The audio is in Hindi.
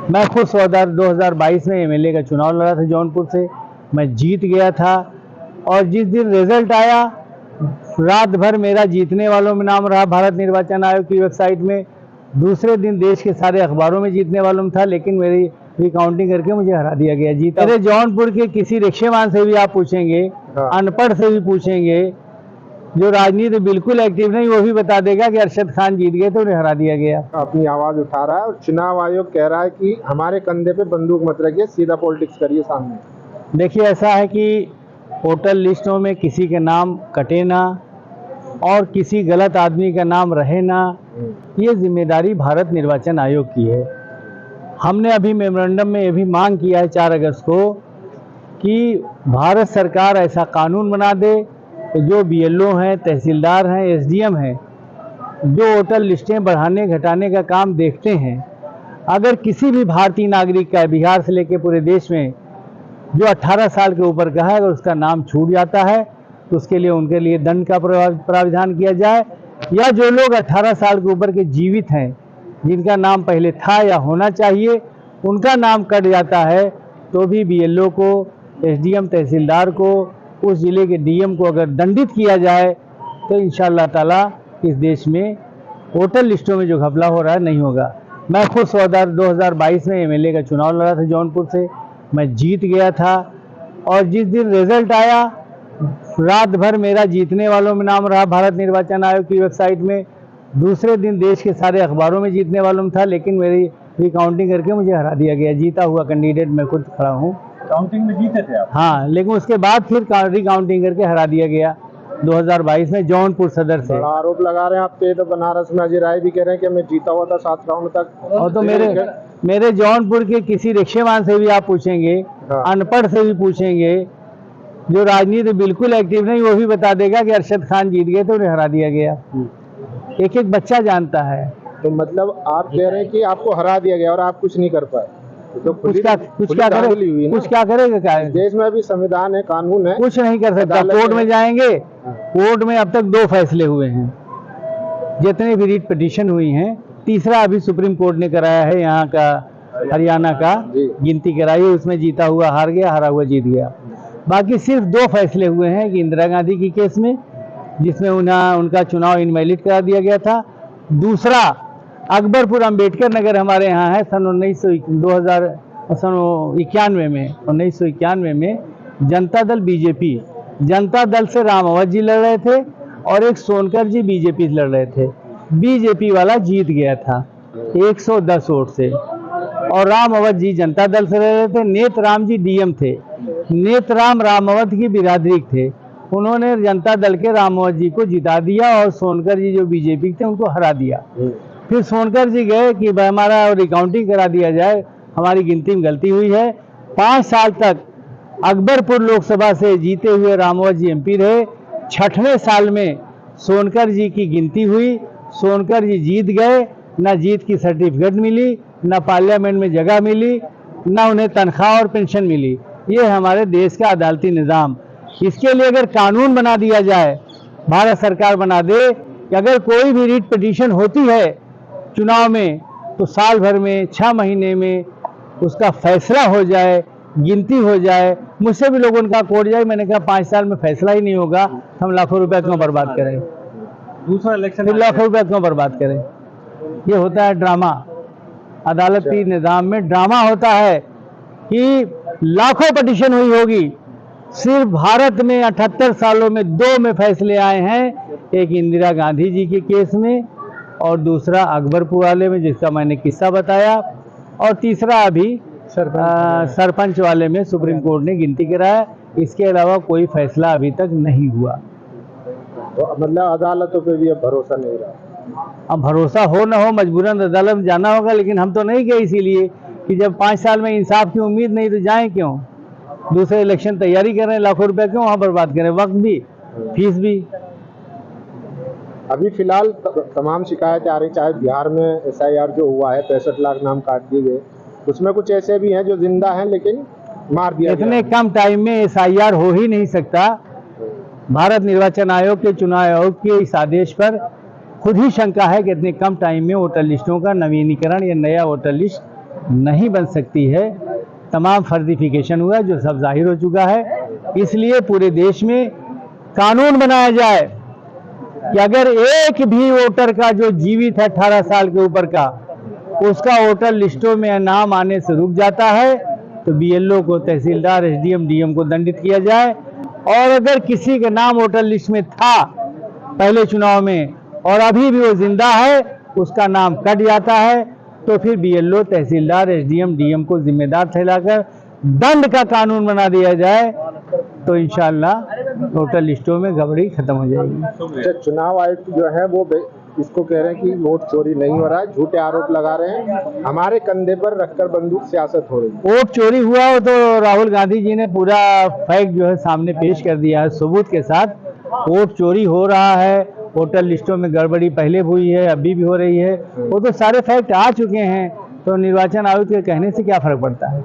मैं खुद 2022 में एमएलए का चुनाव लड़ा था जौनपुर से, मैं जीत गया था। और जिस दिन रिजल्ट आया, रात भर मेरा जीतने वालों में नाम रहा भारत निर्वाचन आयोग की वेबसाइट में। दूसरे दिन देश के सारे अखबारों में जीतने वालों में था, लेकिन मेरी रिकाउंटिंग करके मुझे हरा दिया गया। जीता मेरे जौनपुर के किसी रिक्शेवान से भी आप पूछेंगे, अनपढ़ से भी पूछेंगे, जो राजनीति बिल्कुल एक्टिव नहीं, वो भी बता देगा कि अरशद खान जीत गए तो उन्हें हरा दिया गया। अपनी आवाज उठा रहा है और चुनाव आयोग कह रहा है कि हमारे कंधे पे बंदूक मत रखिए, सीधा पॉलिटिक्स करिए सामने। देखिए, ऐसा है कि वोटर लिस्टों में किसी के नाम कटे ना और किसी गलत आदमी का नाम रहे ना, ये जिम्मेदारी भारत निर्वाचन आयोग की है। हमने अभी मेमोरेंडम में ये भी मांग किया है 4 अगस्त को कि भारत सरकार ऐसा कानून बना दे कि जो बीएलओ हैं, तहसीलदार हैं, एसडीएम हैं, जो वोटर लिस्टें बढ़ाने घटाने का काम देखते हैं, अगर किसी भी भारतीय नागरिक का, बिहार से लेकर पूरे देश में, जो 18 साल के ऊपर का है, अगर उसका नाम छूट जाता है तो उसके लिए उनके लिए दंड का प्रावधान किया जाए, या जो लोग 18 साल के ऊपर के जीवित हैं, जिनका नाम पहले था या होना चाहिए, उनका नाम कट जाता है, तो भी बीएलओ को, एसडीएम, तहसीलदार को, उस जिले के डीएम को अगर दंडित किया जाए तो इंशाअल्लाह ताला इस देश में वोटर लिस्टों में जो घपला हो रहा है नहीं होगा। मैं खुद 2022 में एमएलए का चुनाव लड़ा था जौनपुर से, मैं जीत गया था। और जिस दिन रिजल्ट आया, रात भर मेरा जीतने वालों में नाम रहा भारत निर्वाचन आयोग की वेबसाइट में। दूसरे दिन देश के सारे अखबारों में जीतने वालों में था, लेकिन मेरी रिकाउंटिंग करके मुझे हरा दिया गया। जीता हुआ कैंडिडेट मैं खुद खड़ा हूँ। काउंटिंग में जीते थे आप? हाँ, लेकिन उसके बाद फिर रिकाउंटिंग करके हरा दिया गया 2022 में जौनपुर सदर से। बड़ा आरोप लगा रहे हैं आप पे, तो बनारस में अजय राय भी कह रहे हैं कि मैं जीता हुआ था 7 राउंड तक। और तो मेरे जौनपुर के किसी रिक्शेवान से भी आप पूछेंगे, अनपढ़ से भी पूछेंगे, जो राजनीति बिल्कुल एक्टिव नहीं, वो भी बता देगा कि अरशद खान जीत गए तो उन्हें हरा दिया गया। एक एक बच्चा जानता है। तो मतलब आप कह रहे हैं कि आपको हरा दिया गया और आप कुछ नहीं कर पाए, तो कुछ क्या करेगा? क्या देश में अभी संविधान है, कानून है, कुछ नहीं कर सकता। कोर्ट में जाएंगे, कोर्ट में अब तक 2 फैसले हुए हैं, जितने भी रीट पिटीशन हुई हैं। तीसरा अभी सुप्रीम कोर्ट ने कराया है, यहाँ का हरियाणा का गिनती कराई, उसमें जीता हुआ हार गया, हारा हुआ जीत गया। बाकी सिर्फ 2 फैसले हुए हैं कि इंदिरा गांधी की केस में, जिसमें उनका चुनाव इनवैलिड करा दिया गया था। दूसरा, अकबरपुर अंबेडकर नगर हमारे यहाँ है, सन 1991 में जनता दल बीजेपी, जनता दल से राम अवध जी लड़ रहे थे और एक सोनकर जी बीजेपी से लड़ रहे थे। बीजेपी वाला जीत गया था 110 वोट से, और राम अवध जी जनता दल से लड़ रहे थे। नेतराम जी डीएम थे। नेतराम राम अवध की बिरादरी थे, उन्होंने जनता दल के राम अवध जी को जिता दिया और सोनकर जी जो बीजेपी थे उनको हरा दिया। फिर सोनकर जी गए कि हमारा रिकाउंटिंग करा दिया जाए, हमारी गिनती में गलती हुई है। 5 साल तक अकबरपुर लोकसभा से जीते हुए राम अवध जी एमपी रहे। 6वें साल में सोनकर जी की गिनती हुई, सोनकर जी जीत गए। न जीत की सर्टिफिकेट मिली, न पार्लियामेंट में जगह मिली, न उन्हें तनख्वाह और पेंशन मिली। ये है हमारे देश का अदालती निज़ाम। इसके लिए अगर कानून बना दिया जाए, भारत सरकार बना दे कि अगर कोई भी रीट पिटीशन होती है चुनाव में, तो साल भर में 6 महीने में उसका फैसला हो जाए, गिनती हो जाए। मुझसे भी लोगों का कोर्ट जाए, मैंने कहा 5 साल में फैसला ही नहीं होगा, हम लाखों रुपया क्यों बर्बाद करें? दूसरा इलेक्शन फिर लाखों रुपया क्यों बर्बाद करें? ये होता है ड्रामा। अदालती निज़ाम में ड्रामा होता है कि लाखों पिटीशन हुई होगी, सिर्फ भारत में 78 सालों में 2 में फैसले आए हैं। एक इंदिरा गांधी जी के केस में, और दूसरा अकबरपुर वाले में जिसका मैंने किस्सा बताया, और तीसरा अभी सरपंच वाले में सुप्रीम कोर्ट ने गिनती कराया। इसके अलावा कोई फैसला अभी तक नहीं हुआ। तो मतलब अदालतों पे भी अब भरोसा नहीं रहा। अब भरोसा हो न हो, मजबूरन अदालत में जाना होगा, लेकिन हम तो नहीं गए इसीलिए कि जब 5 साल में इंसाफ की उम्मीद नहीं तो जाएं क्यों? दूसरे इलेक्शन तैयारी कर रहे हैं, लाखों रुपया क्यों वहाँ बर्बाद करें? वक्त भी, फीस भी। अभी फिलहाल तमाम शिकायतें आ रही, चाहे बिहार में एसआईआर जो हुआ है 65 लाख नाम काट दिए गए, उसमें कुछ ऐसे भी हैं जो जिंदा हैं लेकिन मार दिया। इतने कम टाइम में एसआईआर हो ही नहीं सकता। भारत निर्वाचन आयोग के चुनाव आयोग के इस आदेश पर खुद ही शंका है कि इतने कम टाइम में वोटर लिस्टों का नवीनीकरण या नया वोटर लिस्ट नहीं बन सकती है। तमाम फर्जिफिकेशन हुआ जो सब जाहिर हो चुका है। इसलिए पूरे देश में कानून बनाया जाए कि अगर एक भी वोटर का जो जीवित है 18 साल के ऊपर का, उसका वोटर लिस्टों में नाम आने से रुक जाता है तो बीएलओ को, तहसीलदार, एसडीएम, डीएम को दंडित किया जाए। और अगर किसी का नाम वोटर लिस्ट में था पहले चुनाव में और अभी भी वो जिंदा है, उसका नाम कट जाता है तो फिर बीएलओ, तहसीलदार, एसडीएम, डीएम को जिम्मेदार ठहराकर दंड का कानून बना दिया जाए तो इंशाअल्लाह वोटर लिस्टों में गड़बड़ी खत्म हो जाएगी। अच्छा, चुनाव आयुक्त जो है वो इसको कह रहे हैं कि वोट चोरी नहीं हो रहा है, झूठे आरोप लगा रहे हैं, हमारे कंधे पर रखकर बंदूक सियासत हो रही है। वोट चोरी हुआ हो तो राहुल गांधी जी ने पूरा फैक्ट जो है सामने पेश कर दिया है सबूत के साथ। वोट चोरी हो रहा है, वोटर लिस्टों में गड़बड़ी पहले हुई है, अभी भी हो रही है, वो तो सारे फैक्ट आ चुके हैं। तो निर्वाचन आयोग के कहने से क्या फर्क पड़ता है।